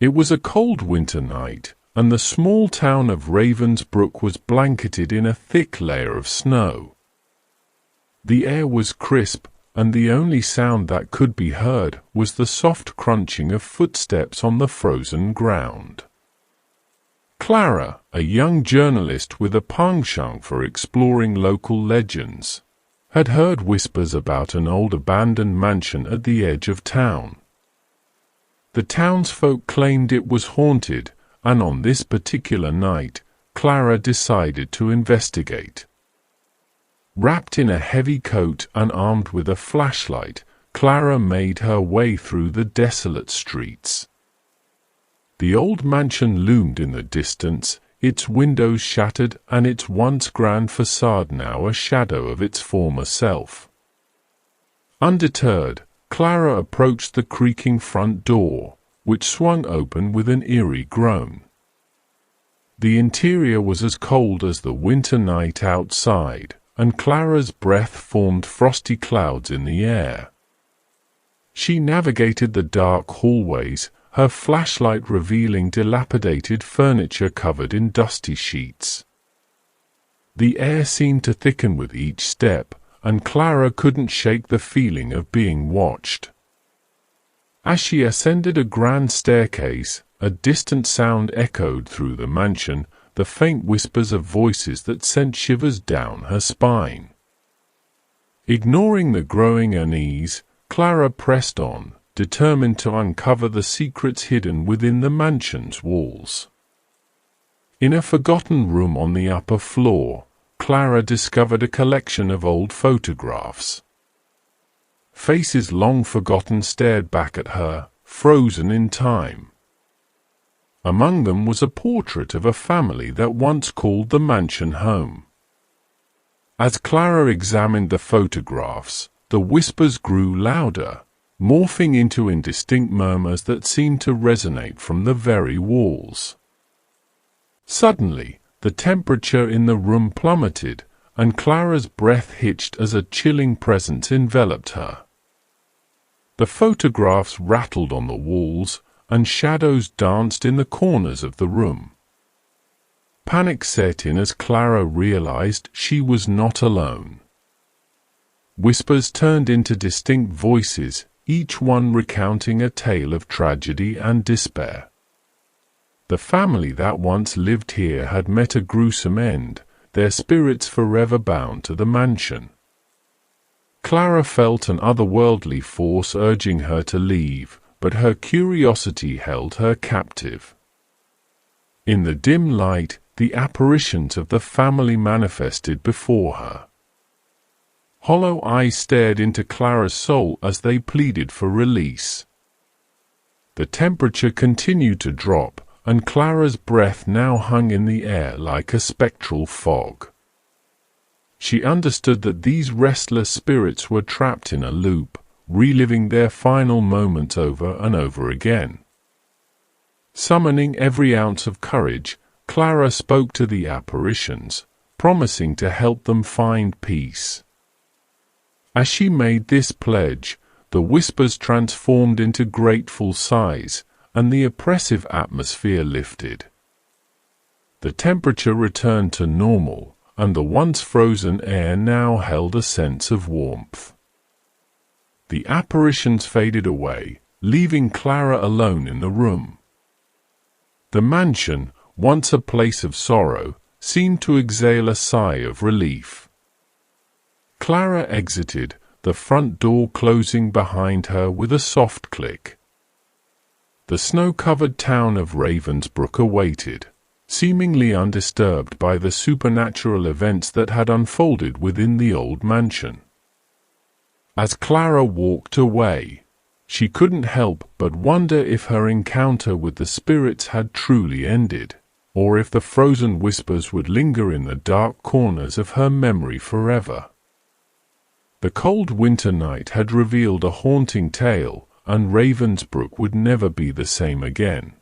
It was a cold winter night, and the small town of Ravensbrück was blanketed in a thick layer of snow. The air was crisp, and the only sound that could be heard was the soft crunching of footsteps on the frozen ground. Clara, a young journalist with a penchant for exploring local legends, had heard whispers about an old abandoned mansion at the edge of town. The townsfolk claimed it was haunted, and on this particular night, Clara decided to investigate. Wrapped in a heavy coat and armed with a flashlight, Clara made her way through the desolate streets. The old mansion loomed in the distance, its windows shattered and its once grand facade now a shadow of its former self. Undeterred, Clara approached the creaking front door, which swung open with an eerie groan. The interior was as cold as the winter night outside, and Clara's breath formed frosty clouds in the air. She navigated the dark hallways, her flashlight revealing dilapidated furniture covered in dusty sheets. The air seemed to thicken with each step, and Clara couldn't shake the feeling of being watched. As she ascended a grand staircase, a distant sound echoed through the mansion, the faint whispers of voices that sent shivers down her spine. Ignoring the growing unease, Clara pressed on, determined to uncover the secrets hidden within the mansion's walls. In a forgotten room on the upper floor, Clara discovered a collection of old photographs. Faces long forgotten stared back at her, frozen in time. Among them was a portrait of a family that once called the mansion home. As Clara examined the photographs, the whispers grew louder, morphing into indistinct murmurs that seemed to resonate from the very walls. Suddenly, the temperature in the room plummeted, and Clara's breath hitched as a chilling presence enveloped her. The photographs rattled on the walls, and shadows danced in the corners of the room. Panic set in as Clara realized she was not alone. Whispers turned into distinct voices, each one recounting a tale of tragedy and despair. The family that once lived here had met a gruesome end, their spirits forever bound to the mansion. Clara felt an otherworldly force urging her to leave, but her curiosity held her captive. In the dim light, the apparitions of the family manifested before her. Hollow eyes stared into Clara's soul as they pleaded for release. The temperature continued to drop, and Clara's breath now hung in the air like a spectral fog. She understood that these restless spirits were trapped in a loop, reliving their final moments over and over again. Summoning every ounce of courage, Clara spoke to the apparitions, promising to help them find peace. As she made this pledge, the whispers transformed into grateful sighs, and the oppressive atmosphere lifted. The temperature returned to normal, and the once frozen air now held a sense of warmth. The apparitions faded away, leaving Clara alone in the room. The mansion, once a place of sorrow, seemed to exhale a sigh of relief. Clara exited, the front door closing behind her with a soft click. The snow-covered town of Ravensbrück awaited, seemingly undisturbed by the supernatural events that had unfolded within the old mansion. As Clara walked away, she couldn't help but wonder if her encounter with the spirits had truly ended, or if the frozen whispers would linger in the dark corners of her memory forever. The cold winter night had revealed a haunting tale, and Ravensbrück would never be the same again.